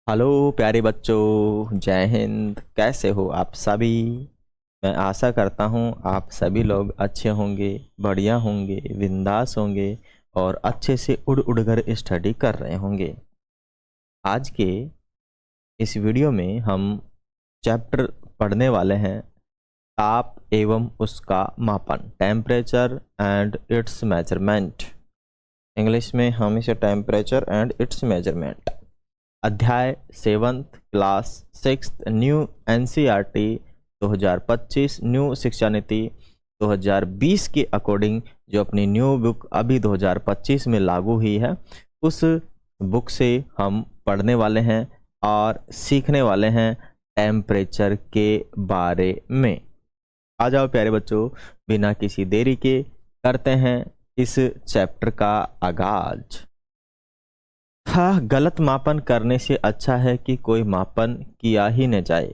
Hello प्यारे बच्चों, जय हिंद। कैसे हो आप सभी? मैं आशा करता हूँ आप सभी लोग अच्छे होंगे, बढ़िया होंगे, बिंदास होंगे और अच्छे से उड़ उड़ कर स्टडी कर रहे होंगे। आज के इस वीडियो में हम चैप्टर पढ़ने वाले हैं ताप एवं उसका मापन, temperature and it's measurement. English में हम इसे टेम्परेचर एंड इट्स मेजरमेंट। अध्याय 7th class 6th new NCERT 2025 new शिक्षा नीति 2020 के अकॉर्डिंग जो अपनी न्यू बुक अभी 2025 में लागू हुई है, उस बुक से हम पढ़ने वाले हैं और सीखने वाले हैं टेम्परेचर के बारे में। आ जाओ प्यारे बच्चों, बिना किसी देरी के करते हैं इस चैप्टर का आगाज। हाँ, गलत मापन करने से अच्छा है कि कोई मापन किया ही न जाए।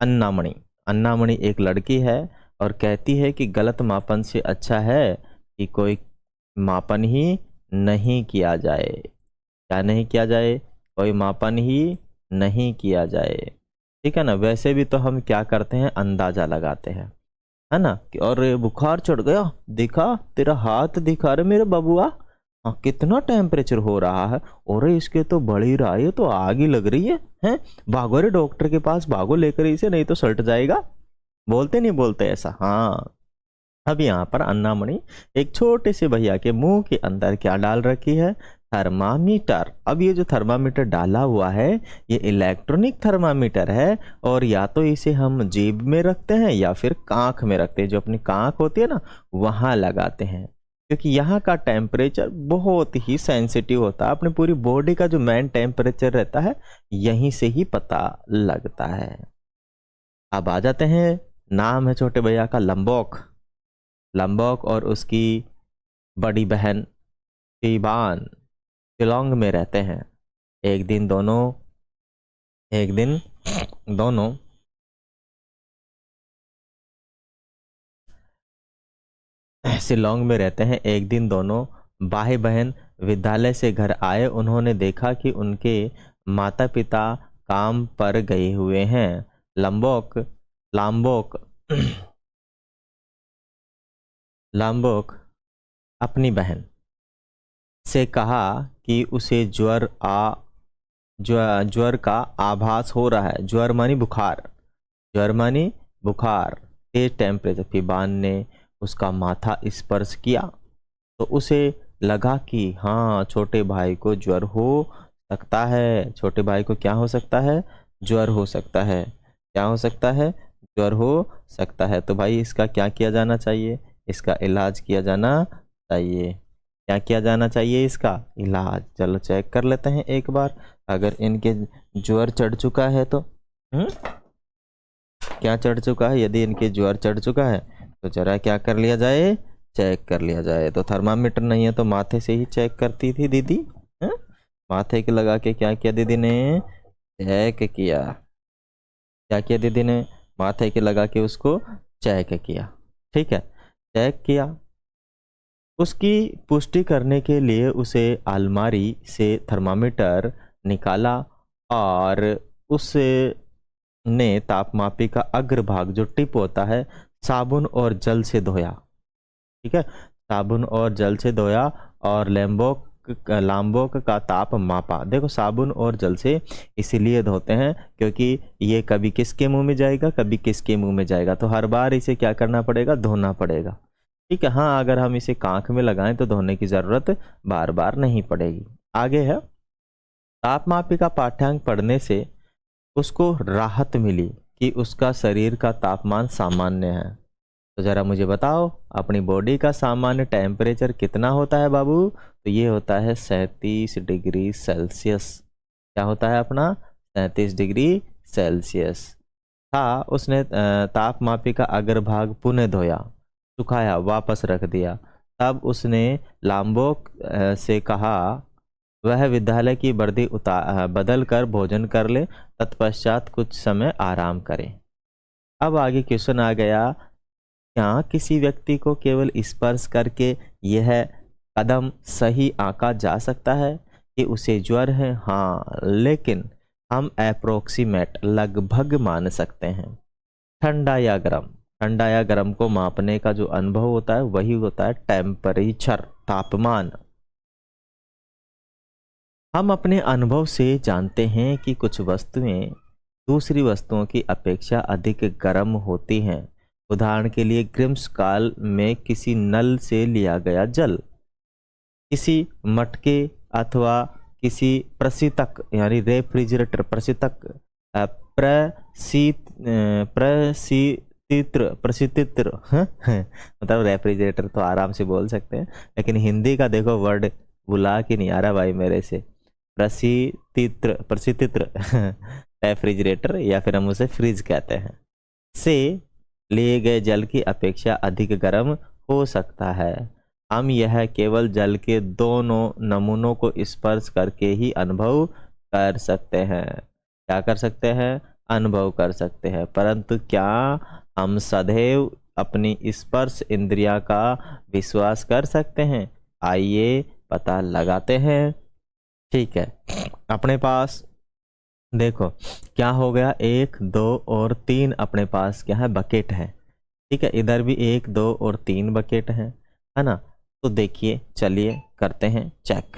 अन्नामणि अन्नामणि एक लड़की है और कहती है कि गलत मापन से अच्छा है कि कोई मापन ही नहीं किया जाए। क्या नहीं किया जाए? कोई मापन ही नहीं किया जाए। ठीक है ना। वैसे भी तो हम क्या करते हैं, अंदाजा लगाते हैं, है ना। और बुखार चढ़ गया, दिखा तेरा हाथ दिखा रे मेरे बबुआ, हाँ कितना टेम्परेचर हो रहा है। और इसके तो बढ़ ही रहा है, ये तो आग ही लग रही है। हैं, भागो रे डॉक्टर के पास, भागो लेकर इसे, नहीं तो सल्ट जाएगा। बोलते नहीं बोलते ऐसा? हाँ। अब यहाँ पर अन्नामणि एक छोटे से भैया के मुंह के अंदर क्या डाल रखी है? थर्मामीटर। अब ये जो थर्मामीटर डाला हुआ है, ये इलेक्ट्रॉनिक थर्मामीटर है। और या तो इसे हम जेब में रखते हैं या फिर कांख में रखते हैं, जो अपनी कांख होती है ना, वहां लगाते हैं। क्योंकि यहाँ का टेम्परेचर बहुत ही सेंसिटिव होता है। अपनी पूरी बॉडी का जो मेन टेम्परेचर रहता है, यहीं से ही पता लगता है। अब आ जाते हैं, नाम है छोटे भैया का लंबोक। लंबोक और उसकी बड़ी बहन शिबान शिलोंग में रहते हैं। एक दिन दोनों शिलोंग में रहते हैं। एक दिन दोनों भाई बहन विद्यालय से घर आए। उन्होंने देखा कि उनके माता पिता काम पर गए हुए हैं। लंबोक लाम्बोक लाम्बोक अपनी बहन से कहा कि उसे ज्वर का आभास हो रहा है। ज्वर मानी बुखार, ज्वर मानी बुखार। तेज टेम्परेचर। फिबान ने उसका माथा स्पर्श किया तो उसे लगा कि हाँ, छोटे भाई को ज्वर हो सकता है। छोटे भाई को क्या हो सकता है? ज्वर हो सकता है। क्या हो सकता है? ज्वर हो सकता है। तो भाई इसका क्या किया जाना चाहिए? इसका इलाज किया जाना चाहिए। क्या किया जाना चाहिए? इसका इलाज। चलो चेक कर लेते हैं एक बार। अगर इनके ज्वर चढ़ चुका है तो क्या चढ़ चुका है? यदि इनके ज्वर चढ़ चुका है तो जरा क्या कर लिया जाए? चेक कर लिया जाए। तो थर्मामीटर नहीं है तो माथे से ही चेक करती थी दीदी। हैं? माथे के लगा के क्या किया दीदी ने? चेक किया। क्या किया दीदी ने? माथे के लगा के उसको चेक किया। ठीक है, चेक किया। उसकी पुष्टि करने के लिए उसे अलमारी से थर्मामीटर निकाला और उसे ने तापमापी का अग्रभाग जो टिप होता है, साबुन और जल से धोया। ठीक है, साबुन और जल से धोया और लाम्बोक का ताप मापा। देखो, साबुन और जल से इसीलिए धोते हैं क्योंकि ये कभी किसके मुंह में जाएगा, कभी किसके मुंह में जाएगा, तो हर बार इसे क्या करना पड़ेगा? धोना पड़ेगा। ठीक है। हाँ, अगर हम इसे कांख में लगाएं तो धोने की जरूरत बार बार नहीं पड़ेगी। आगे है, तापमापी का पाठ्यांक पढ़ने से उसको राहत मिली कि उसका शरीर का तापमान सामान्य है। तो जरा मुझे बताओ, अपनी बॉडी का सामान्य टेम्परेचर कितना होता है बाबू? तो ये होता है 37 डिग्री सेल्सियस। क्या होता है अपना? 37 डिग्री सेल्सियस था। उसने तापमापी का अग्रभाग पुनः धोया, सुखाया, वापस रख दिया। तब उसने लाम्बोक से कहा वह विद्यालय की वर्दी बदल कर भोजन कर ले, तत्पश्चात कुछ समय आराम करें। अब आगे क्वेश्चन आ गया, क्या किसी व्यक्ति को केवल स्पर्श करके यह कदम सही आंका जा सकता है? कि उसे ज्वर है, हाँ, लेकिन हम अप्रोक्सीमेट लगभग मान सकते हैं। ठंडा या गर्म, ठंडा या गर्म को मापने का जो अनुभव होता है वही होता है टेम्परेचर, तापमान। हम अपने अनुभव से जानते हैं कि कुछ वस्तुएं दूसरी वस्तुओं की अपेक्षा अधिक गर्म होती हैं। उदाहरण के लिए ग्रीष्मकाल में किसी नल से लिया गया जल किसी मटके अथवा किसी प्रशीतक यानी रेफ्रिजरेटर, प्रशीतक, प्रशीतित्र मतलब रेफ्रिजरेटर तो आराम से बोल सकते हैं, लेकिन हिंदी का देखो वर्ड बुला के नहीं आ रहा भाई मेरे से। प्रशीतित्र रेफ्रिजरेटर या फिर हम उसे फ्रिज कहते हैं, से लिए गए जल की अपेक्षा अधिक गर्म हो सकता है। हम यह केवल जल के दोनों नमूनों को स्पर्श करके ही अनुभव कर सकते हैं। क्या कर सकते हैं? अनुभव कर सकते हैं। परंतु क्या हम सदैव अपनी स्पर्श इंद्रिया का विश्वास कर सकते हैं? आइए पता लगाते हैं। ठीक है, अपने पास देखो क्या हो गया, 1 2 और 3 अपने पास क्या है, बकेट है। ठीक है, इधर भी 1 2 और 3 बकेट है ना। तो देखिए, चलिए करते हैं चेक।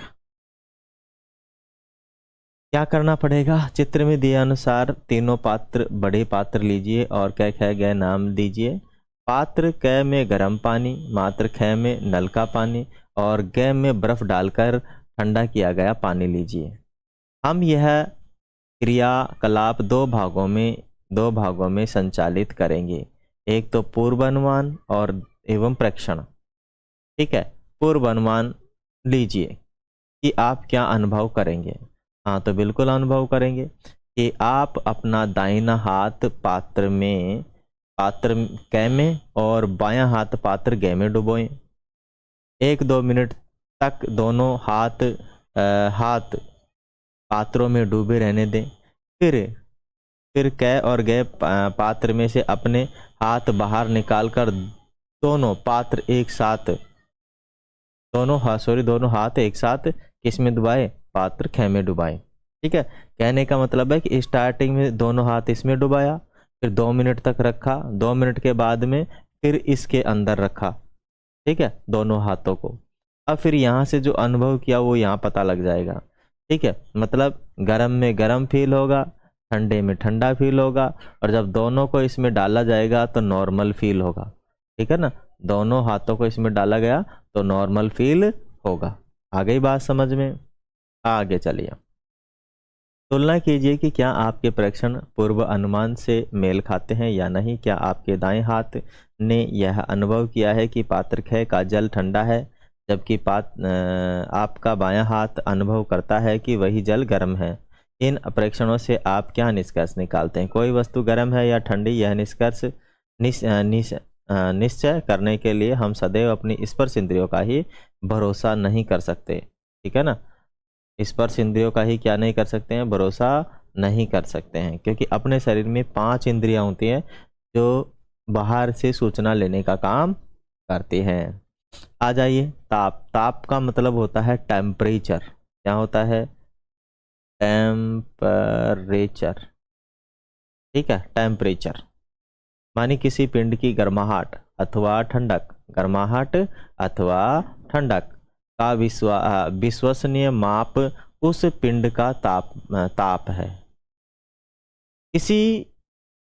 क्या करना पड़ेगा? चित्र में दिए अनुसार तीनों पात्र, बड़े पात्र लीजिए और क ख ग नाम दीजिए। पात्र क में गर्म पानी, मात्र ख में नल का पानी और ग में बर्फ डालकर ठंडा किया गया पानी लीजिए। हम यह क्रियाकलाप दो भागों में संचालित करेंगे। एक तो पूर्वानुमान और एवं प्रेक्षण। ठीक है, पूर्वानुमान लीजिए कि आप क्या अनुभव करेंगे। हाँ, तो बिल्कुल अनुभव करेंगे कि आप अपना दाहिना हाथ पात्र कै में और बायां हाथ पात्र गे में डुबोएं। 1-2 मिनट तक दोनों हाथ पात्रों में डूबे रहने दें। फिर कै और गे पात्र में से अपने हाथ बाहर निकालकर दोनों हाथ एक साथ किस में डुबाए? पात्र ख में डुबाए। ठीक है, कहने का मतलब है कि स्टार्टिंग में दोनों हाथ इसमें डुबाया, फिर 2 मिनट तक रखा, 2 मिनट के बाद में फिर इसके अंदर रखा। ठीक है, दोनों हाथों को। अब फिर यहाँ से जो अनुभव किया वो यहाँ पता लग जाएगा। ठीक है, मतलब गर्म में गर्म फील होगा, ठंडे में ठंडा फील होगा, और जब दोनों को इसमें डाला जाएगा तो नॉर्मल फील होगा। ठीक है ना, दोनों हाथों को इसमें डाला गया तो नॉर्मल फील होगा। आ गई बात समझ में? आगे चलिए, तुलना कीजिए कि क्या आपके प्रेक्षण पूर्व अनुमान से मेल खाते हैं या नहीं। क्या आपके दाएं हाथ ने यह अनुभव किया है कि पात्र ख का जल ठंडा है, जबकि आपका बायां हाथ अनुभव करता है कि वही जल गर्म है। इन प्रेक्षणों से आप क्या निष्कर्ष निकालते हैं? कोई वस्तु गर्म है या ठंडी, यह निश्चय करने के लिए हम सदैव अपनी स्पर्श इंद्रियों का ही भरोसा नहीं कर सकते। ठीक है ना, स्पर्श इंद्रियों का ही क्या नहीं कर सकते हैं? भरोसा नहीं कर सकते हैं, क्योंकि अपने शरीर में 5 इंद्रियां होती हैं जो बाहर से सूचना लेने का काम करती हैं। आ जाइए, ताप का मतलब होता है टेम्परेचर। क्या होता है? टेम्परेचर। ठीक है, टेम्परेचर मानी किसी पिंड की गर्माहट अथवा ठंडक, गर्माहट अथवा ठंडक का विश्वसनीय माप उस पिंड का ताप है। किसी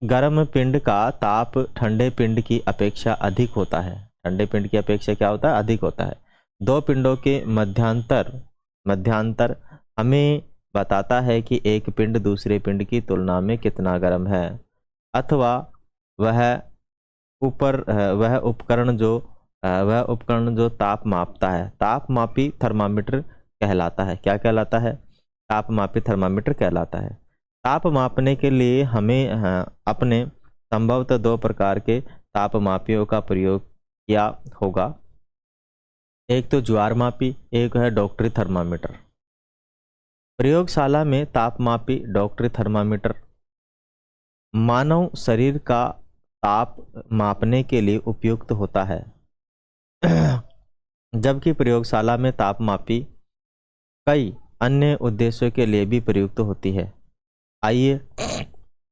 गर्म पिंड का ताप ठंडे पिंड की अपेक्षा अधिक होता है। ठंडे पिंड की अपेक्षा क्या होता है? अधिक होता है। दो पिंडों के मध्यांतर हमें बताता है कि एक पिंड दूसरे पिंड की तुलना में कितना गर्म है, अथवा वह वह उपकरण जो ताप मापता है, तापमापी थर्मामीटर कहलाता है। क्या कहलाता है? तापमापी थर्मामीटर कहलाता है। ताप मापने के लिए हमें अपने संभवतः 2 प्रकार के तापमापियों का प्रयोग किया होगा। एक तो ज्वारमापी, एक है डॉक्टरी थर्मामीटर। प्रयोगशाला में तापमापी डॉक्टरी थर्मामीटर मानव शरीर का ताप मापने के लिए उपयुक्त होता है, जबकि प्रयोगशाला में तापमापी कई अन्य उद्देश्यों के लिए भी प्रयुक्त होती है। आइए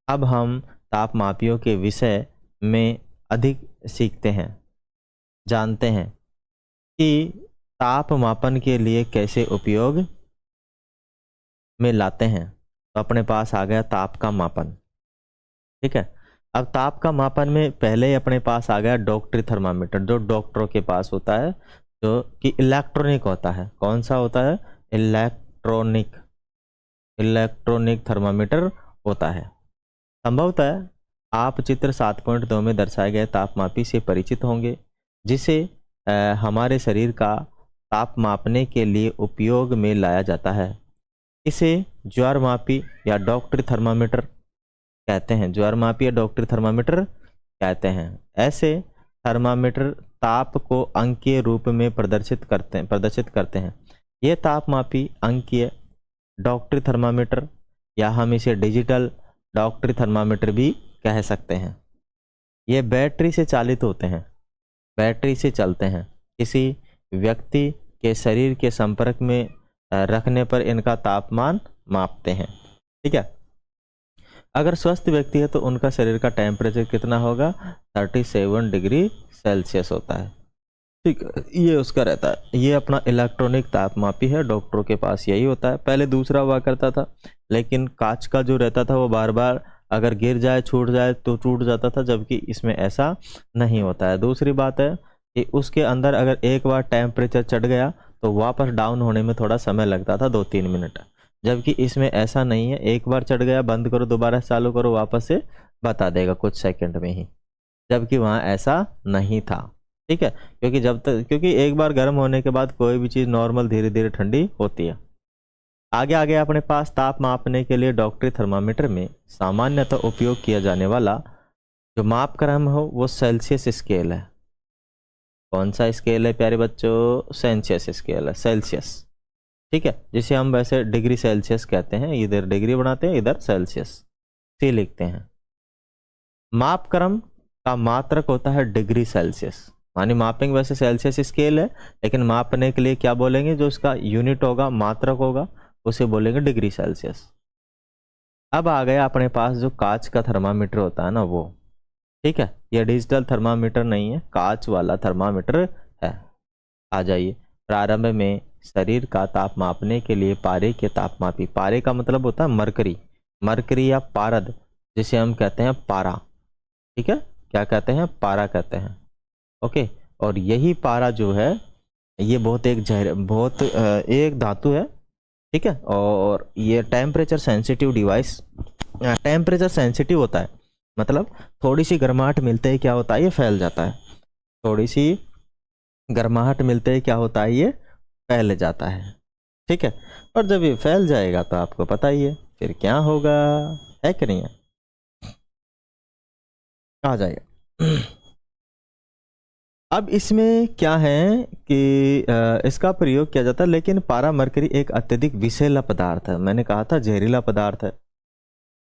अब हम तापमापियों के विषय में अधिक सीखते हैं, जानते हैं कि ताप मापन के लिए कैसे उपयोग में लाते हैं। तो अपने पास आ गया ताप का मापन। ठीक है, अब ताप का मापन में पहले ही अपने पास आ गया डॉक्टरी थर्मामीटर, जो डॉक्टरों के पास होता है, जो कि इलेक्ट्रॉनिक होता है। कौन सा होता है? इलेक्ट्रॉनिक थर्मामीटर होता है। संभवतः आप चित्र 7.2 में दर्शाए गए तापमापी से परिचित होंगे, जिसे हमारे शरीर का ताप मापने के लिए उपयोग में लाया जाता है। इसे ज्वारमापी या डॉक्टरी थर्मामीटर कहते हैं। ज्वारमापी या डॉक्टरी थर्मामीटर कहते हैं। ऐसे थर्मामीटर ताप को अंकीय रूप में प्रदर्शित करते हैं। ये तापमापी अंकीय डॉक्टरी थर्मामीटर, या हम इसे डिजिटल डॉक्टरी थर्मामीटर भी कह सकते हैं। ये बैटरी से चालित होते हैं, बैटरी से चलते हैं। किसी व्यक्ति के शरीर के संपर्क में रखने पर इनका तापमान मापते हैं। ठीक है, अगर स्वस्थ व्यक्ति है तो उनका शरीर का टेम्परेचर कितना होगा? 37 डिग्री सेल्सियस होता है। ठीक है, ये उसका रहता है। ये अपना इलेक्ट्रॉनिक तापमापी है, डॉक्टरों के पास यही होता है। पहले दूसरा हुआ करता था, लेकिन कांच का जो रहता था वो बार बार अगर गिर जाए, छूट जाए तो टूट जाता था, जबकि इसमें ऐसा नहीं होता है। दूसरी बात है कि उसके अंदर अगर एक बार टेम्परेचर चढ़ गया तो वापस डाउन होने में थोड़ा समय लगता था, 2-3 मिनट, जबकि इसमें ऐसा नहीं है। एक बार चढ़ गया, बंद करो, दोबारा चालू करो, वापस से बता देगा कुछ सेकंड में ही, जबकि वहाँ ऐसा नहीं था। ठीक है, क्योंकि एक बार गर्म होने के बाद कोई भी चीज़ नॉर्मल धीरे धीरे ठंडी होती है। आगे अपने पास ताप मापने के लिए डॉक्टरी थर्मामीटर में सामान्यतः उपयोग किया जाने वाला जो माप क्रम हो वो सेल्सियस स्केल है। कौन सा स्केल है प्यारे बच्चों? सेल्सियस स्केल है, सेल्सियस। ठीक है, जिसे हम वैसे डिग्री सेल्सियस कहते हैं, इधर डिग्री बनाते हैं, इधर सेल्सियस सी लिखते हैं। माप क्रम का मात्रक होता है डिग्री सेल्सियस। मानी मापेंगे वैसे सेल्सियस स्केल है, लेकिन मापने के लिए क्या बोलेंगे? जो उसका यूनिट होगा, मात्रक होगा, उसे बोलेंगे डिग्री सेल्सियस। अब आ गया अपने पास जो कांच का थर्मामीटर होता है ना, वो। ठीक है, यह डिजिटल थर्मामीटर नहीं है, कांच वाला थर्मामीटर है। आ जाइए, प्रारंभ में शरीर का ताप मापने के लिए पारे के तापमापी, पारे का मतलब होता है मरकरी या पारद, जिसे हम कहते हैं पारा। ठीक है, क्या कहते हैं? पारा कहते हैं। ओके, और यही पारा जो है ये बहुत एक धातु है। ठीक है, और ये temperature sensitive device, temperature sensitive होता है, मतलब थोड़ी सी गर्माहट मिलते ही क्या होता है? ये फैल जाता है। थोड़ी सी गर्माहट मिलते ही क्या होता है? ये फैल जाता है। ठीक है, और जब ये फैल जाएगा तो आपको पता ही है फिर क्या होगा, है कि नहीं है? आ जाएगा। अब इसमें क्या है कि इसका प्रयोग किया जाता है, लेकिन पारा मरकरी एक अत्यधिक विषैला पदार्थ है। मैंने कहा था जहरीला पदार्थ है,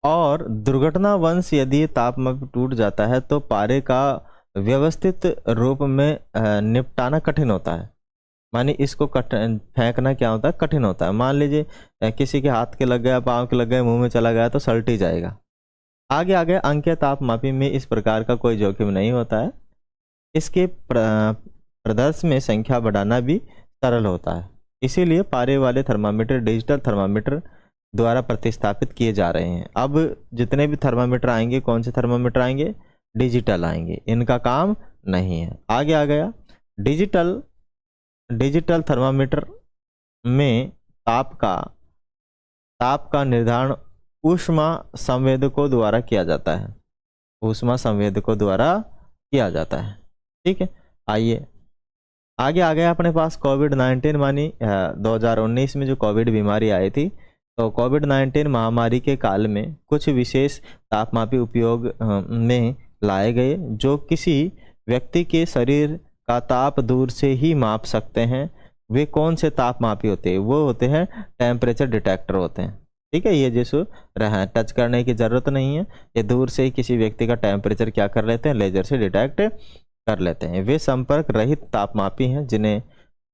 और दुर्घटनावश यदि तापमापी टूट जाता है तो पारे का व्यवस्थित रूप में निपटाना कठिन होता है। माने इसको फेंकना क्या होता है? कठिन होता है। मान लीजिए किसी के हाथ के लग गया, पाँव के लग गए, मुंह में चला गया तो सल्ट ही जाएगा। आगे अंकीय तापमापी में इस प्रकार का कोई जोखिम नहीं होता है। इसके प्रदर्शन में संख्या बढ़ाना भी सरल होता है। इसीलिए पारे वाले थर्मामीटर डिजिटल थर्मामीटर द्वारा प्रतिस्थापित किए जा रहे हैं। अब जितने भी थर्मामीटर आएंगे, कौन से थर्मामीटर आएंगे? डिजिटल आएंगे, इनका काम नहीं है। आगे आ गया डिजिटल थर्मामीटर में ताप का निर्धारण ऊष्मा संवेदकों द्वारा किया जाता है। ऊष्मा संवेदकों द्वारा किया जाता है। ठीक है, आइए आगे आ गया अपने पास कोविड-19। मानी 2019 में जो कोविड बीमारी आई थी, तो कोविड-19 महामारी के काल में कुछ विशेष तापमापी उपयोग में लाए गए, जो किसी व्यक्ति के शरीर का ताप दूर से ही माप सकते हैं। वे कौन से तापमापी होते हैं? वो होते हैं टेम्परेचर डिटेक्टर होते हैं। ठीक है, ये जैसे रहा, टच करने की ज़रूरत नहीं है, ये दूर से ही किसी व्यक्ति का टेम्परेचर क्या कर लेते हैं? लेजर से डिटेक्ट कर लेते हैं। वे संपर्क रहित तापमापी हैं, जिन्हें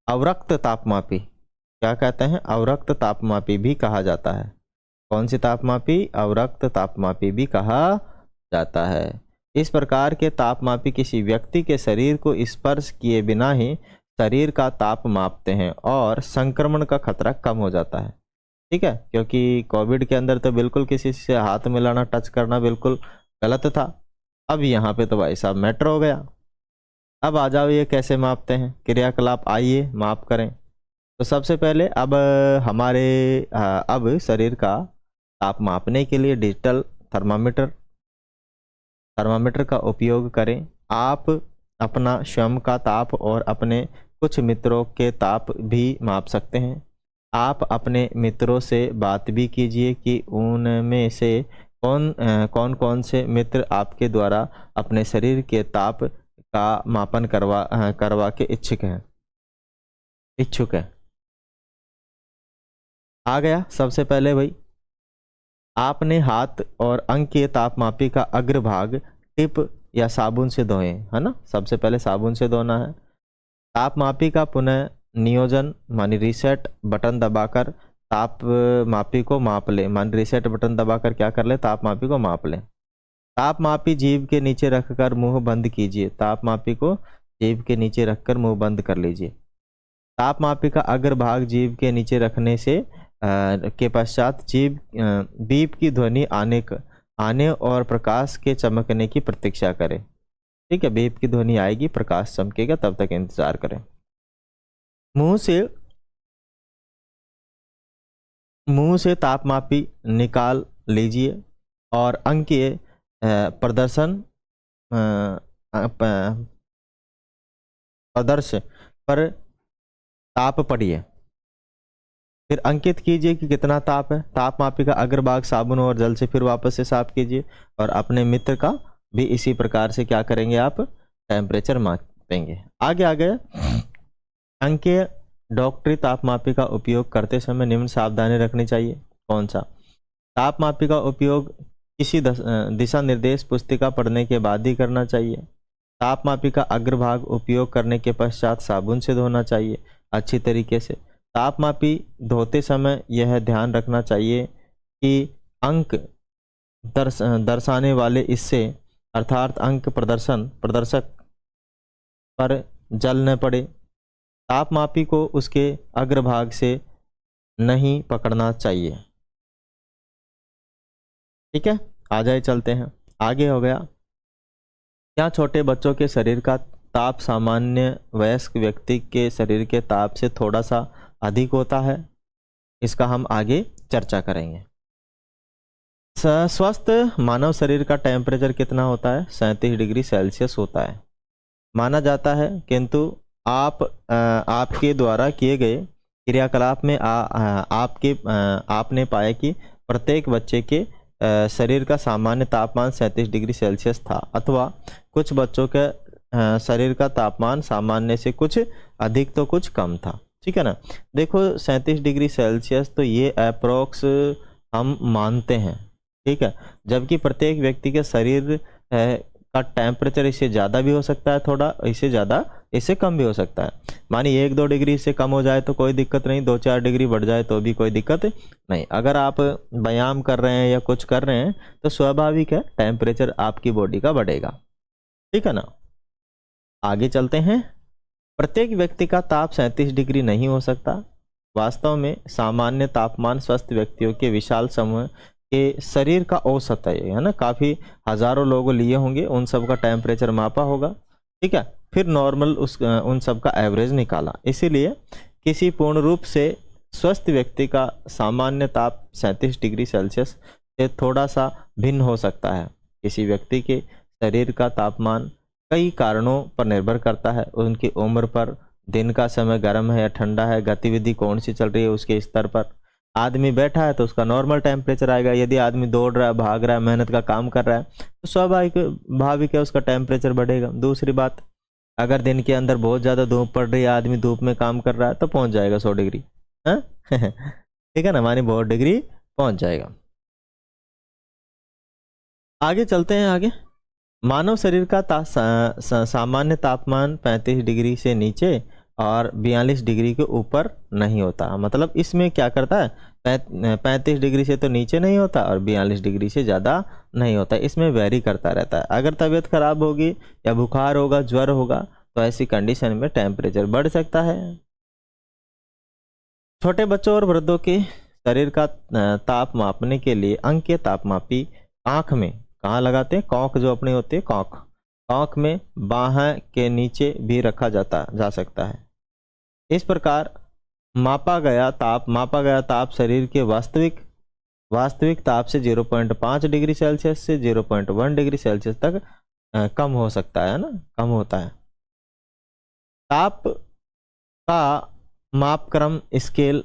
अवरक्त तापमापी क्या कहते हैं, अवरक्त तापमापी भी कहा जाता है। कौन सी तापमापी, अवरक्त तापमापी भी कहा जाता है। इस प्रकार के तापमापी किसी व्यक्ति के शरीर को स्पर्श किए बिना ही शरीर का ताप मापते हैं और संक्रमण का खतरा कम हो जाता है। ठीक है, क्योंकि कोविड के अंदर तो बिल्कुल किसी से हाथ मिलाना, टच करना बिल्कुल गलत था। अब यहाँ पे तो भाई साहब मैटर हो गया। अब आ जाओ, ये कैसे मापते हैं, क्रियाकलाप आइए माप करें। तो सबसे पहले अब हमारे अब शरीर का ताप मापने के लिए डिजिटल थर्मामीटर का उपयोग करें। आप अपना स्वयं का ताप और अपने कुछ मित्रों के ताप भी माप सकते हैं। आप अपने मित्रों से बात भी कीजिए कि उनमें से कौन कौन से मित्र आपके द्वारा अपने शरीर के ताप का मापन करवा के इच्छुक है। आ गया सबसे पहले भाई, आपने हाथ और अंग के तापमापी का अग्रभाग टिप या साबुन से धोएं, है ना। सबसे पहले साबुन से धोना है। तापमापी का पुनः नियोजन मानी रीसेट बटन दबाकर तापमापी को माप ले। मानी रीसेट बटन दबाकर क्या कर ले, तापमापी को माप ले। तापमापी जीभ के नीचे रखकर मुंह बंद कीजिए। तापमापी को जीभ के नीचे रखकर मुंह बंद कर लीजिए। तापमापी का अग्रभाग जीभ के नीचे रखने से के पश्चात जीभ बीप की ध्वनि आने और प्रकाश के चमकने की प्रतीक्षा करें। ठीक है, बीप की ध्वनि आएगी, प्रकाश चमकेगा, तब तक इंतजार करें। मुंह से तापमापी निकाल लीजिए और अंक के प्रदर्श पर ताप पढ़िए। फिर अंकित कीजिए कि कितना ताप है। तापमापी का अग्रभाग साबुन और जल से फिर वापस से साफ कीजिए और अपने मित्र का भी इसी प्रकार से क्या करेंगे, आप टेम्परेचर मापेंगे। आगे अंकीय डॉक्टरी तापमापी का उपयोग करते समय निम्न सावधानी रखनी चाहिए। कौन सा, तापमापी का उपयोग किसी दिशा निर्देश पुस्तिका पढ़ने के बाद ही करना चाहिए। तापमापी का अग्रभाग उपयोग करने के पश्चात साबुन से धोना चाहिए अच्छी तरीके से। तापमापी धोते समय यह ध्यान रखना चाहिए कि अंक दर्शाने वाले इससे अर्थात अंक प्रदर्शक पर जल न पड़े। तापमापी को उसके अग्रभाग से नहीं पकड़ना चाहिए। ठीक है, आ जाए, चलते हैं आगे। हो गया, क्या छोटे बच्चों के शरीर का ताप सामान्य वयस्क व्यक्ति के शरीर के ताप से थोड़ा सा अधिक होता है? इसका हम आगे चर्चा करेंगे। स्वस्थ मानव शरीर का टेम्परेचर कितना होता है? 37 डिग्री सेल्सियस होता है माना जाता है, किंतु आपके द्वारा किए गए क्रियाकलाप में आपने पाया कि प्रत्येक बच्चे के शरीर का सामान्य तापमान 37 डिग्री सेल्सियस था, अथवा कुछ बच्चों के शरीर का तापमान सामान्य से कुछ अधिक तो कुछ कम था। ठीक है ना। देखो 37 डिग्री सेल्सियस तो ये अप्रोक्स हम मानते हैं, ठीक है, जबकि प्रत्येक व्यक्ति के शरीर का टेम्परेचर इससे ज़्यादा भी हो सकता है, थोड़ा इससे ज़्यादा इससे कम भी हो सकता है। मानिए 1-2 डिग्री से कम हो जाए तो कोई दिक्कत नहीं, 2-4 डिग्री बढ़ जाए तो भी कोई दिक्कत नहीं। अगर आप व्यायाम कर रहे हैं या कुछ कर रहे हैं तो स्वाभाविक है टेम्परेचर आपकी बॉडी का बढ़ेगा। ठीक है ना। आगे चलते हैं। प्रत्येक व्यक्ति का ताप 37 डिग्री नहीं हो सकता। वास्तव में सामान्य तापमान स्वस्थ व्यक्तियों के विशाल समूह के शरीर का औसत है ना। काफ़ी हजारों लोगों लिए होंगे, उन सब का टेम्परेचर मापा होगा। ठीक है, फिर नॉर्मल उन सब का एवरेज निकाला। इसीलिए किसी पूर्ण रूप से स्वस्थ व्यक्ति का सामान्य ताप 37 डिग्री सेल्सियस से थोड़ा सा भिन्न हो सकता है। किसी व्यक्ति के शरीर का तापमान कई कारणों पर निर्भर करता है, उनकी उम्र पर, दिन का समय गर्म है या ठंडा है, गतिविधि कौन सी चल रही है उसके स्तर पर। आदमी बैठा है तो उसका नॉर्मल टेम्परेचर आएगा। यदि आदमी दौड़ रहा है, भाग रहा है, मेहनत का काम कर रहा है तो स्वाभाविक भाविक है उसका टेम्परेचर बढ़ेगा। दूसरी बात, अगर दिन के अंदर बहुत ज़्यादा धूप पड़ रही है, आदमी धूप में काम कर रहा है तो पहुंच जाएगा 100 डिग्री। हाँ ठीक है ना, मानी बहुत डिग्री पहुंच जाएगा। आगे चलते हैं। आगे, मानव शरीर का सामान्य तापमान 35 डिग्री से नीचे और 42 डिग्री के ऊपर नहीं होता। मतलब इसमें क्या करता है, 35 डिग्री से तो नीचे नहीं होता और 42 डिग्री से ज़्यादा नहीं होता। इसमें वेरी करता रहता है। अगर तबीयत खराब होगी या बुखार होगा, ज्वर होगा, तो ऐसी कंडीशन में टेम्परेचर बढ़ सकता है। छोटे बच्चों और वृद्धों के शरीर का ताप मापने के लिए अंकीय तापमापी आँख में कहाँ लगाते हैं, कॉक जो अपनी होती है, कॉक में बाहें के नीचे भी रखा जा सकता है। इस प्रकार मापा गया ताप शरीर के वास्तविक ताप से 0.5 डिग्री सेल्सियस से 0.1 डिग्री सेल्सियस तक कम हो सकता है ना, कम होता है। ताप का मापक्रम स्केल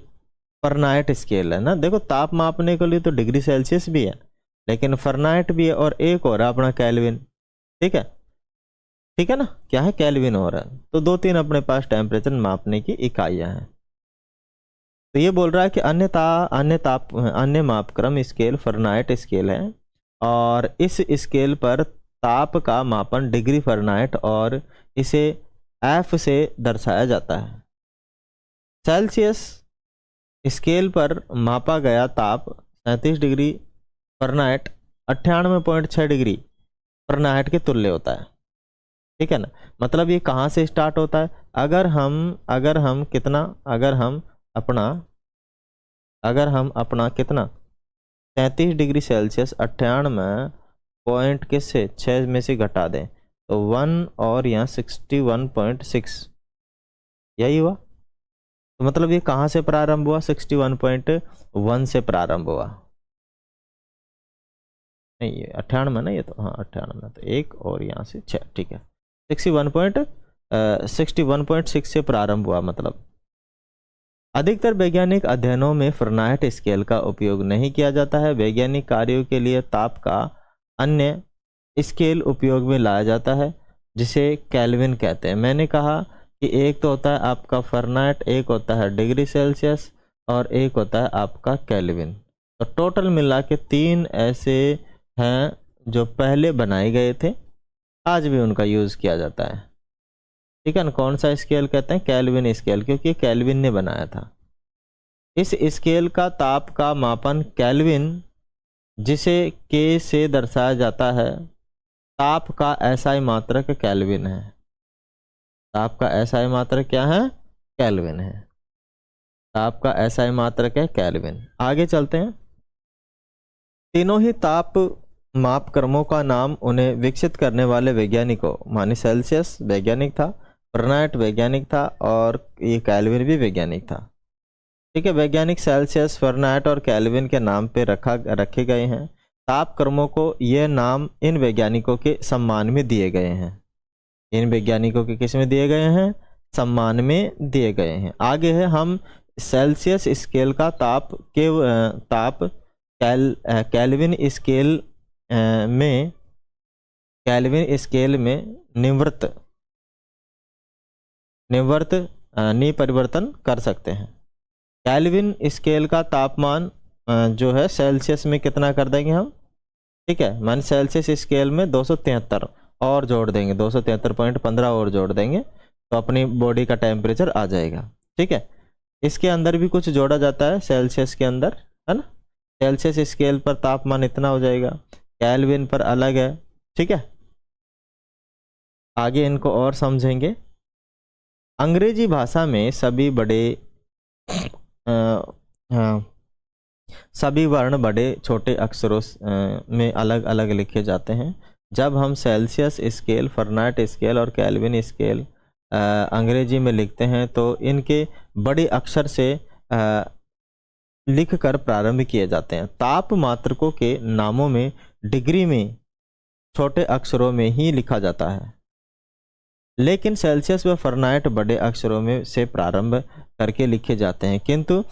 फरनाइट स्केल है ना। देखो ताप मापने के लिए तो डिग्री सेल्सियस भी है, लेकिन फरनाइट भी है, और एक और है अपना केल्विन। ठीक है ना, क्या है, केल्विन और है। तो 2-3 अपने पास टेम्परेचर मापने की इकाइयां हैं। तो ये बोल रहा है कि अन्य मापक्रम स्केल फरनाइट स्केल है, और इस स्केल पर ताप का मापन डिग्री फरनाइट और इसे एफ से दर्शाया जाता है। सेल्सियस स्केल पर मापा गया ताप 37 डिग्री फरनाइट 98.6 डिग्री फरनाइट के तुल्य होता है। ठीक है ना। मतलब ये कहाँ से स्टार्ट होता है, अगर हम अपना कितना 37 डिग्री सेल्सियस 98 पॉइंट के से 6 में से घटा दें तो 1 और यहाँ 61.6, यही हुआ। तो मतलब ये कहाँ से प्रारंभ हुआ, 61.1 से प्रारंभ हुआ। नहीं ये 98 ना, ये तो हाँ 98, तो 1 और यहाँ से 6, ठीक है। 61.6 से प्रारंभ हुआ। मतलब अधिकतर वैज्ञानिक अध्ययनों में फरनाइट स्केल का उपयोग नहीं किया जाता है। वैज्ञानिक कार्यों के लिए ताप का अन्य स्केल उपयोग में लाया जाता है, जिसे केल्विन कहते हैं। मैंने कहा कि एक तो होता है आपका फरनाइट, एक होता है डिग्री सेल्सियस, और एक होता है आपका केल्विन। तो टोटल मिला के 3 ऐसे हैं जो पहले बनाए गए थे, आज भी उनका यूज़ किया जाता है। ठीक है ना। कौन सा स्केल कहते हैं, केल्विन स्केल, क्योंकि केल्विन ने बनाया था। इस स्केल का ताप का मापन केल्विन, जिसे के से दर्शाया जाता है, ताप का एसआई मात्रक केल्विन है। ताप का एसआई मात्रक क्या है, केल्विन है। ताप का एसआई मात्रक है केल्विन। आगे चलते हैं। तीनों ही ताप मापक्रमों का नाम उन्हें विकसित करने वाले वैज्ञानिकों, माने सेल्सियस वैज्ञानिक था, फरनाइट वैज्ञानिक था, और ये केल्विन भी वैज्ञानिक था। ठीक है। वैज्ञानिक सेल्सियस, फरनाइट और केल्विन के नाम पे रखे गए हैं। तापक्रमों को ये नाम इन वैज्ञानिकों के सम्मान में दिए गए हैं। इन वैज्ञानिकों के किस में दिए गए हैं, सम्मान में दिए गए हैं। आगे है हम सेल्सियस स्केल का ताप केल्विन स्केल में परिवर्तन कर सकते हैं। केल्विन स्केल का तापमान जो है सेल्सियस में कितना कर देंगे हम, ठीक है। मान सेल्सियस स्केल में 273 और जोड़ देंगे, 273.15 और जोड़ देंगे तो अपनी बॉडी का टेम्परेचर आ जाएगा। ठीक है। इसके अंदर भी कुछ जोड़ा जाता है सेल्सियस के अंदर, है ना। सेल्सियस स्केल पर तापमान इतना हो जाएगा, केल्विन पर अलग है। ठीक है। आगे इनको और समझेंगे। अंग्रेजी भाषा में सभी वर्ण बड़े छोटे अक्षरों में अलग अलग लिखे जाते हैं। जब हम सेल्सियस स्केल, फरनाइट स्केल और केल्विन स्केल अंग्रेजी में लिखते हैं तो इनके बड़े अक्षर से लिखकर प्रारंभ किए जाते हैं। ताप मात्रकों के नामों में डिग्री में छोटे अक्षरों में ही लिखा जाता है, लेकिन सेल्सियस व फरनाइट बड़े अक्षरों में से प्रारंभ करके लिखे जाते हैं, किंतु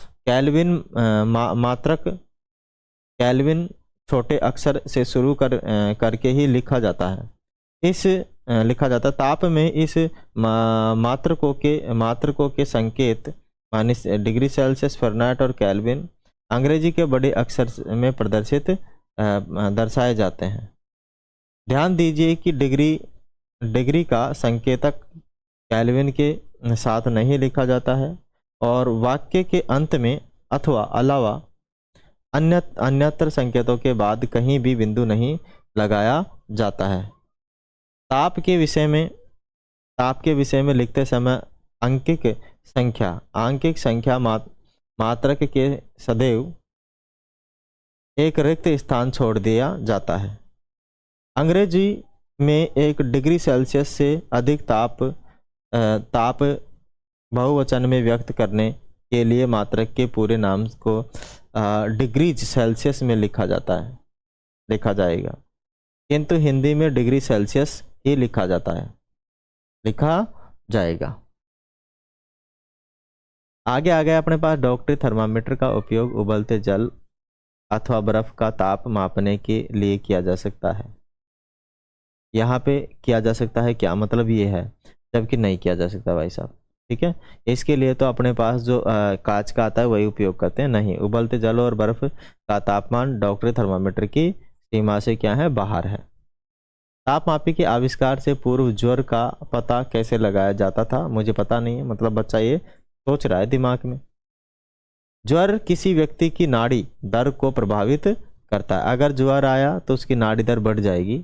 केल्विन छोटे अक्षर से शुरू करके ही लिखा जाता है। ताप में इस मात्रकों के संकेत माने डिग्री सेल्सियस, फरनाइट और केल्विन अंग्रेजी के बड़े अक्षर में दर्शाए जाते हैं। ध्यान दीजिए कि डिग्री का संकेतक केल्विन के साथ नहीं लिखा जाता है और वाक्य के अंत में अथवा अलावा अन्यत्र संकेतों के बाद कहीं भी बिंदु नहीं लगाया जाता है। ताप के विषय में लिखते समय आंकिक संख्या मात्रक के सदैव एक रिक्त स्थान छोड़ दिया जाता है। अंग्रेजी में 1 डिग्री सेल्सियस से अधिक ताप बहुवचन में व्यक्त करने के लिए मात्रक के पूरे नाम को डिग्रीज सेल्सियस में लिखा जाएगा, किंतु हिंदी में डिग्री सेल्सियस ही लिखा जाएगा। आगे अपने पास डॉक्टरी थर्मामीटर का उपयोग उबलते जल अथवा बर्फ का ताप मापने के लिए किया जा सकता है। यहाँ पे किया जा सकता है क्या मतलब ये है, जबकि नहीं किया जा सकता भाई साहब, ठीक है। इसके लिए तो अपने पास जो कांच का आता है वही उपयोग करते हैं। नहीं, उबलते जल और बर्फ का तापमान डॉक्टरी थर्मामीटर की सीमा से क्या है, बाहर है। तापमापी के आविष्कार से पूर्व ज्वर का पता कैसे लगाया जाता था, मुझे पता नहीं है, मतलब बच्चा ये सोच रहा है दिमाग में। ज्वर किसी व्यक्ति की नाड़ी दर को प्रभावित करता है। अगर ज्वर आया तो उसकी नाड़ी दर बढ़ जाएगी,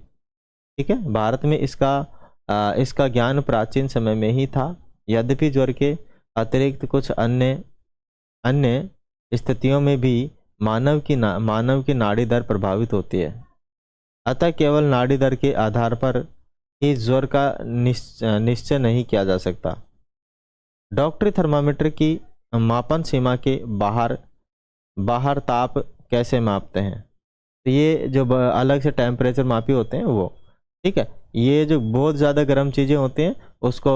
ठीक है। भारत में इसका ज्ञान प्राचीन समय में ही था। यद्यपि ज्वर के अतिरिक्त कुछ अन्य स्थितियों में भी मानव की नाड़ी दर प्रभावित होती है, अतः केवल नाड़ी दर के आधार पर ही ज्वर का निश्चय नहीं किया जा सकता। डॉक्टरी थर्मामीटर की मापन सीमा के बाहर ताप कैसे मापते हैं, तो ये जो अलग से टेम्परेचर मापी होते हैं वो, ठीक है। ये जो बहुत ज़्यादा गर्म चीज़ें होती हैं उसको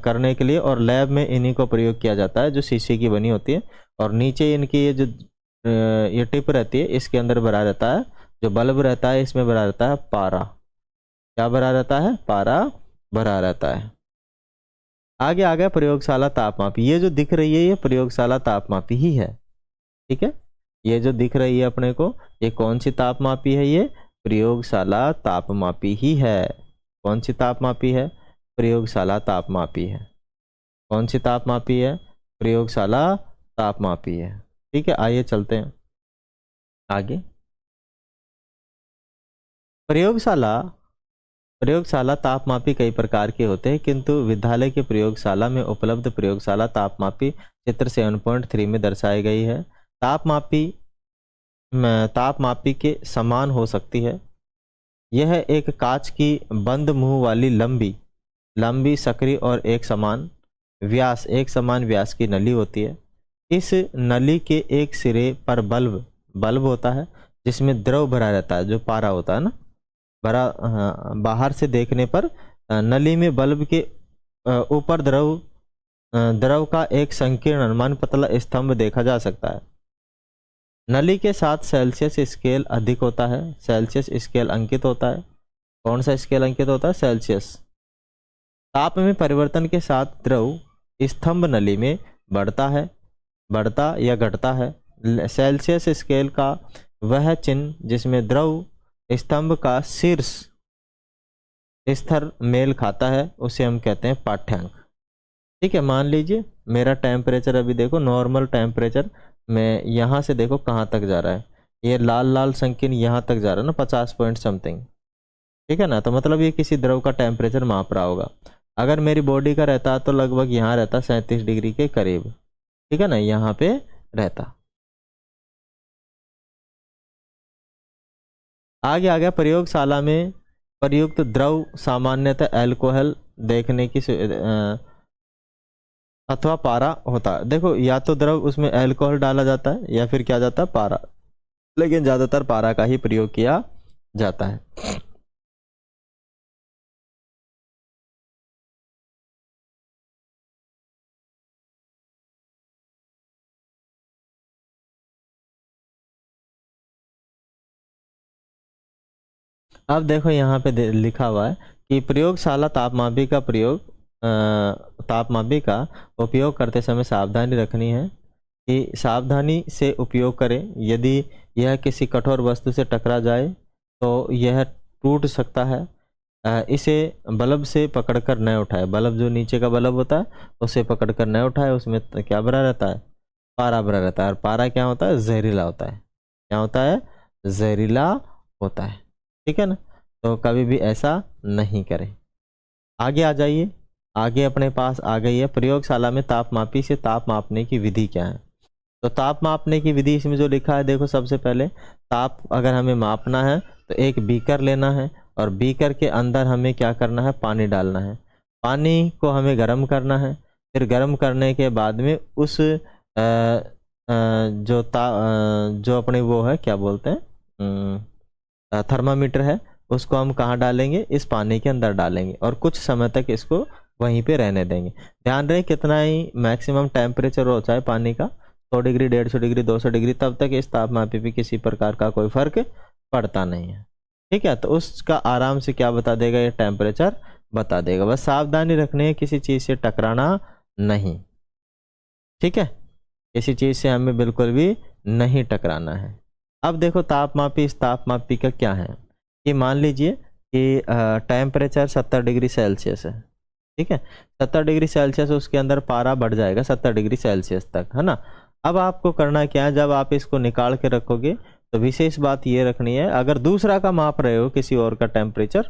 करने के लिए और लैब में इन्हीं को प्रयोग किया जाता है, जो शीशे की बनी होती है और नीचे इनकी ये टिप रहती है, इसके अंदर भरा रहता है जो बल्ब रहता है, इसमें भरा रहता है पारा। क्या भरा रहता है, पारा भरा रहता है। आगे प्रयोगशाला तापमापी। ये जो दिख रही है ये प्रयोगशाला तापमापी ही है, ठीक है। ये जो दिख रही है अपने को, ये कौन सी तापमापी है, ये प्रयोगशाला तापमापी ही है। कौन सी तापमापी है, प्रयोगशाला तापमापी है। कौन सी तापमापी है, प्रयोगशाला तापमापी है, ठीक है। आइए चलते हैं आगे। प्रयोगशाला तापमापी कई प्रकार के होते हैं, किंतु विद्यालय के प्रयोगशाला में उपलब्ध प्रयोगशाला तापमापी चित्र 7.3 में दर्शाई गई है। तापमापी के समान हो सकती है। यह एक कांच की बंद मुंह वाली लंबी सकरी और एक समान व्यास की नली होती है। इस नली के एक सिरे पर बल्ब होता है जिसमें द्रव भरा रहता है, जो पारा होता है ना भरा। बाहर से देखने पर नली में बल्ब के ऊपर द्रव का एक संकीर्ण मन पतला स्तंभ देखा जा सकता है। नली के साथ सेल्सियस स्केल अधिक होता है, सेल्सियस स्केल अंकित होता है। कौन सा स्केल अंकित होता है, सेल्सियस। ताप में परिवर्तन के साथ द्रव स्तंभ नली में बढ़ता या घटता है। सेल्सियस स्केल का वह चिन्ह जिसमें द्रव स्तंभ का शीर्ष स्तर मेल खाता है उसे हम कहते हैं पाठ्यांक, ठीक है। मान लीजिए मेरा टेम्परेचर अभी देखो, नॉर्मल टेम्परेचर में यहाँ से देखो कहाँ तक जा रहा है, ये लाल संकीर्ण यहाँ तक जा रहा है ना, 50 पॉइंट समथिंग, ठीक है ना। तो मतलब ये किसी द्रव का टेम्परेचर माप रहा होगा। अगर मेरी बॉडी का रहता तो लगभग यहाँ रहता 37 डिग्री के करीब, ठीक है ना, यहाँ पे रहता। आगे आ गया प्रयोगशाला में प्रयुक्त द्रव सामान्यतः अल्कोहल देखने की अथवा पारा होता है। देखो या तो द्रव उसमें अल्कोहल डाला जाता है या फिर क्या जाता है, पारा, लेकिन ज्यादातर पारा का ही प्रयोग किया जाता है। अब देखो यहाँ पे लिखा हुआ है कि प्रयोगशाला तापमापी का उपयोग करते समय सावधानी रखनी है कि सावधानी से उपयोग करें। यदि यह किसी कठोर वस्तु से टकरा जाए तो यह टूट सकता है। इसे बल्ब से पकड़कर न उठाए। बल्ब जो नीचे का बल्ब होता है उसे पकड़कर न उठाए, उसमें क्या भरा रहता है, पारा भरा रहता है। और पारा क्या होता है, जहरीला होता है। क्या होता है, जहरीला होता है। ठीक है ना, तो कभी भी ऐसा नहीं करें। आगे आ जाइए, आगे अपने पास आ गई है प्रयोगशाला में तापमापी से ताप मापने की विधि क्या है। तो ताप मापने की विधि इसमें जो लिखा है, देखो सबसे पहले ताप अगर हमें मापना है तो एक बीकर लेना है और बीकर के अंदर हमें क्या करना है, पानी डालना है। पानी को हमें गर्म करना है, फिर गर्म करने के बाद में उस जो अपने वो है क्या बोलते हैं, थर्मामीटर है, उसको हम कहाँ डालेंगे, इस पानी के अंदर डालेंगे और कुछ समय तक इसको वहीं पे रहने देंगे। ध्यान रहे कितना ही मैक्सिमम टेम्परेचर होता है पानी का, 100 डिग्री, 150 डिग्री, 200 डिग्री, तब तक इस तापमापी पे किसी प्रकार का कोई फर्क पड़ता नहीं है। ठीक है, तो उसका आराम से क्या बता देगा, ये टेम्परेचर बता देगा। बस सावधानी रखनी है किसी चीज़ से टकराना नहीं। ठीक है, किसी चीज़ से हमें बिल्कुल भी नहीं टकराना है। अब देखो तापमापी, इस तापमापी का क्या है कि मान लीजिए कि टेम्परेचर 70 डिग्री सेल्सियस है। ठीक है, 70 डिग्री सेल्सियस, उसके अंदर पारा बढ़ जाएगा 70 डिग्री सेल्सियस तक, है ना। अब आपको करना क्या है, जब आप इसको निकाल के रखोगे तो विशेष बात ये रखनी है, अगर दूसरा का माप रहे हो किसी और का टेम्परेचर,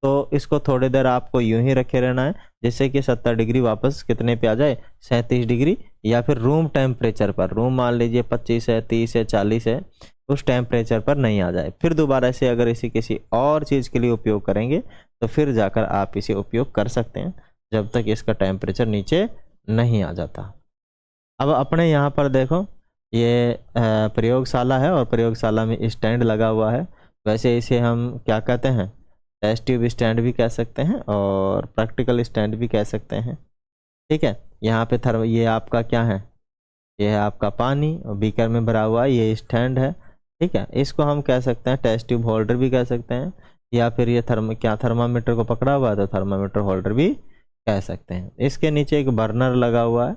तो इसको थोड़ी देर आपको यूं ही रखे रहना है, जैसे कि 70 डिग्री वापस कितने पे आ जाए, 37 डिग्री, या फिर रूम टेम्परेचर पर, रूम मान लीजिए 25 है, 30 है, 40 है, उस टेम्परेचर पर नहीं आ जाए। फिर दोबारा से अगर इसे किसी और चीज़ के लिए उपयोग करेंगे तो फिर जाकर आप इसे उपयोग कर सकते हैं, जब तक इसका टेम्परेचर नीचे नहीं आ जाता। अब अपने यहाँ पर देखो, ये प्रयोगशाला है और प्रयोगशाला में स्टैंड लगा हुआ है। वैसे इसे हम क्या कहते हैं, टेस्ट ट्यूब स्टैंड भी कह सकते हैं और प्रैक्टिकल स्टैंड भी कह सकते हैं। ठीक है, यहाँ पे ये आपका क्या है, ये है आपका पानी और बीकर में भरा हुआ है, ये स्टैंड है। ठीक है, इसको हम कह सकते हैं टेस्ट ट्यूब होल्डर भी कह सकते हैं, या फिर ये थर्मामीटर को पकड़ा हुआ है तो थर्मामीटर होल्डर भी कह सकते हैं। इसके नीचे एक बर्नर लगा हुआ है,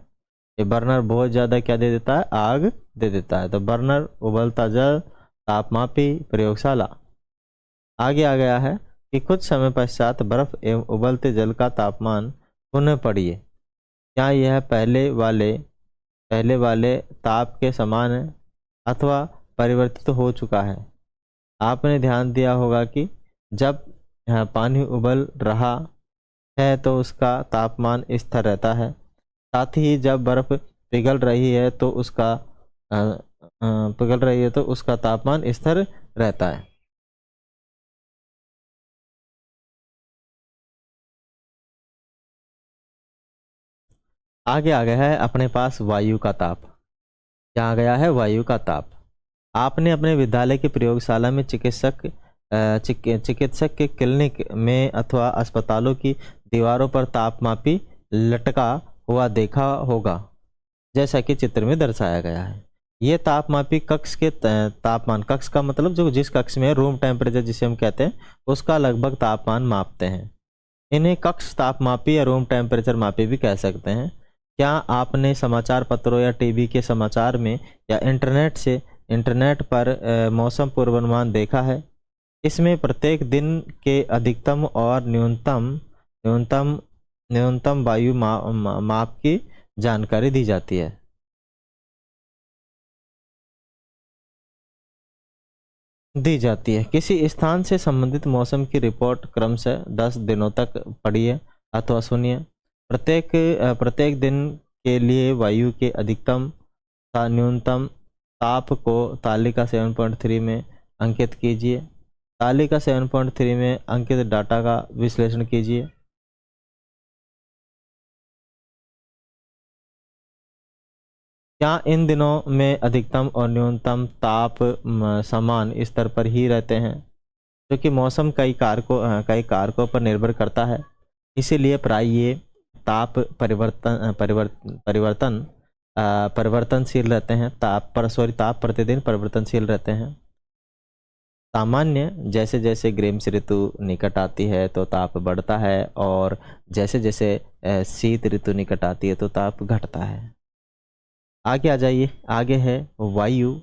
ये बर्नर बहुत ज़्यादा क्या दे देता है, आग दे देता है। तो बर्नर, उबलता जल, तापमापी, प्रयोगशाला। आगे आ गया है कि कुछ समय पश्चात बर्फ एवं उबलते जल का तापमान पुनः पढ़िए। क्या यह पहले वाले ताप के समान है अथवा परिवर्तित हो चुका है। आपने ध्यान दिया होगा कि जब पानी उबल रहा है तो उसका तापमान स्थिर रहता है, साथ ही जब बर्फ पिघल रही है तो उसका तापमान स्थिर रहता है। आगे आ गया है अपने पास वायु का ताप। क्या आ गया है, वायु का ताप। आपने अपने विद्यालय की प्रयोगशाला में चिकित्सक के क्लिनिक में अथवा अस्पतालों की दीवारों पर तापमापी लटका हुआ देखा होगा, जैसा कि चित्र में दर्शाया गया है। ये तापमापी कक्ष के तापमान, कक्ष का मतलब जो जिस कक्ष में रूम टेम्परेचर जिसे हम कहते हैं, उसका लगभग तापमान मापते हैं। इन्हें कक्ष तापमापी या रूम टेम्परेचर मापी भी कह सकते हैं। क्या आपने समाचार पत्रों या टीवी के समाचार में या इंटरनेट पर मौसम पूर्वानुमान देखा है। इसमें प्रत्येक दिन के अधिकतम और न्यूनतम न्यूनतम वायु माप की जानकारी दी जाती है। किसी स्थान से संबंधित मौसम की रिपोर्ट क्रमशः 10 दिनों तक पढ़िए अथवा सुनिए। प्रत्येक दिन के लिए वायु के अधिकतम तथा न्यूनतम ताप को तालिका 7.3 में अंकित कीजिए। तालिका 7.3 में अंकित डाटा का विश्लेषण कीजिए। क्या इन दिनों में अधिकतम और न्यूनतम ताप समान स्तर पर ही रहते हैं, क्योंकि मौसम कई कारकों पर निर्भर करता है। इसीलिए प्राय ये ताप परिवर्तनशील रहते हैं। ताप प्रतिदिन परिवर्तनशील रहते हैं। सामान्य, जैसे जैसे ग्रीष्म ऋतु निकट आती है तो ताप बढ़ता है और जैसे जैसे शीत ऋतु निकट आती है तो ताप घटता है। आगे आ जाइए, आगे है वायु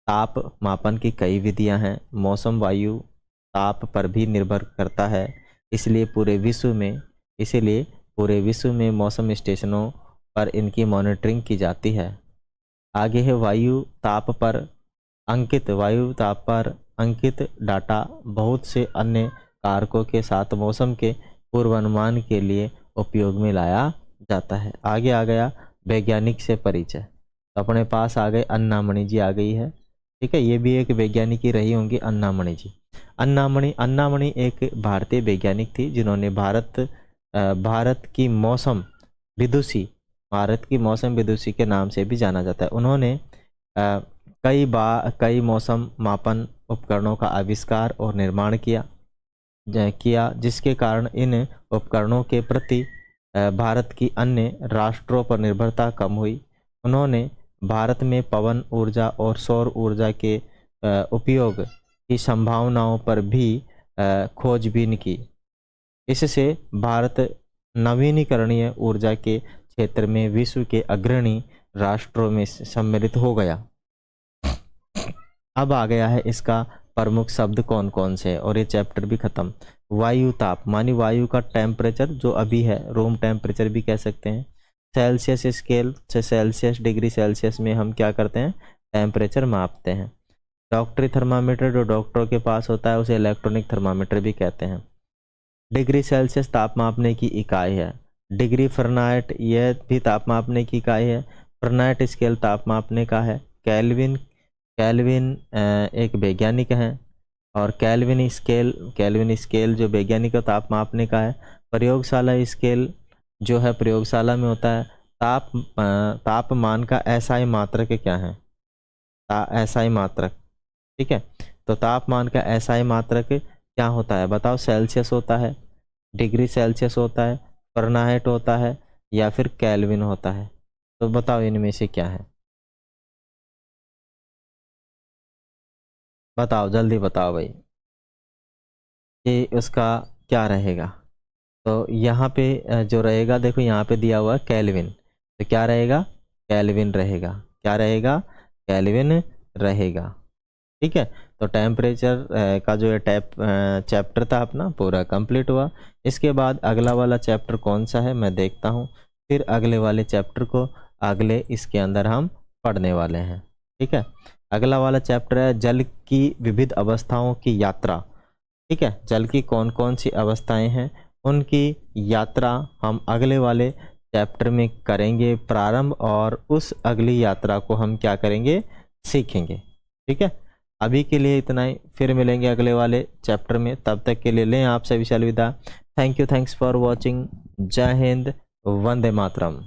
ताप मापन की कई विधियां हैं। मौसम वायु ताप पर भी निर्भर करता है। इसलिए पूरे विश्व में मौसम स्टेशनों पर इनकी मॉनिटरिंग की जाती है। आगे है वायु ताप पर अंकित डाटा बहुत से अन्य कारकों के साथ मौसम के पूर्वानुमान के लिए उपयोग में लाया जाता है। आगे आ गया वैज्ञानिक से परिचय। तो अपने पास आ गए अन्नामणि जी आ गई है। ठीक है, ये भी एक वैज्ञानिक ही रही होंगी अन्नामणि जी। अन्नामणि एक भारतीय वैज्ञानिक थी जिन्होंने भारत की मौसम विदुषी के नाम से भी जाना जाता है। उन्होंने कई मौसम मापन उपकरणों का आविष्कार और निर्माण किया जिसके कारण इन उपकरणों के प्रति भारत की अन्य राष्ट्रों पर निर्भरता कम हुई। उन्होंने भारत में पवन ऊर्जा और सौर ऊर्जा के उपयोग की संभावनाओं पर भी खोजबीन की। इससे भारत नवीनीकरणीय ऊर्जा के क्षेत्र में विश्व के अग्रणी राष्ट्रों में सम्मिलित हो गया। अब आ गया है इसका प्रमुख शब्द कौन कौन से, और ये चैप्टर भी खत्म। वायु ताप मानी वायु का टेम्परेचर जो अभी है, रूम टेम्परेचर भी कह सकते हैं। सेल्सियस स्केल से सेल्सियस डिग्री सेल्सियस में हम क्या करते हैं, टेम्परेचर मापते हैं। डॉक्टरी थर्मामीटर जो डॉक्टरों के पास होता है उसे इलेक्ट्रॉनिक थर्मामीटर भी कहते हैं। डिग्री सेल्सियस ताप मापने की इकाई है। डिग्री फ़ारेनहाइट यह भी ताप मापने की इकाई है। फ़ारेनहाइट स्केल ताप मापने का है। केल्विन एक वैज्ञानिक हैं, और केल्विन स्केल जो वैज्ञानिक ताप मापने का है। प्रयोगशाला स्केल जो है प्रयोगशाला में होता है। तापमान का एसआई मात्रक क्या है, एसआई मात्रक। ठीक है, तो तापमान का एसआई मात्रक क्या होता है बताओ, सेल्सियस होता है, डिग्री सेल्सियस होता है, फ़ारेनहाइट होता है, या फिर केल्विन होता है। तो बताओ इनमें से क्या है, बताओ जल्दी बताओ भाई कि उसका क्या रहेगा। तो यहाँ पे जो रहेगा, देखो यहाँ पे दिया हुआ है केल्विन, तो क्या रहेगा, केल्विन रहेगा। क्या रहेगा, केल्विन रहेगा। ठीक है, तो टेम्परेचर का जो है चैप्टर था अपना पूरा कंप्लीट हुआ। इसके बाद अगला वाला चैप्टर कौन सा है मैं देखता हूँ, फिर अगले वाले चैप्टर को अगले इसके अंदर हम पढ़ने वाले हैं। ठीक है, अगला वाला चैप्टर है जल की विविध अवस्थाओं की यात्रा। ठीक है, जल की कौन कौन सी अवस्थाएं हैं उनकी यात्रा हम अगले वाले चैप्टर में करेंगे प्रारंभ, और उस अगली यात्रा को हम क्या करेंगे, सीखेंगे। ठीक है, अभी के लिए इतना ही, फिर मिलेंगे अगले वाले चैप्टर में। तब तक के लिए लें आप सभी से अलविदा। Thanks for watching. जय हिंद, वंदे मातरम।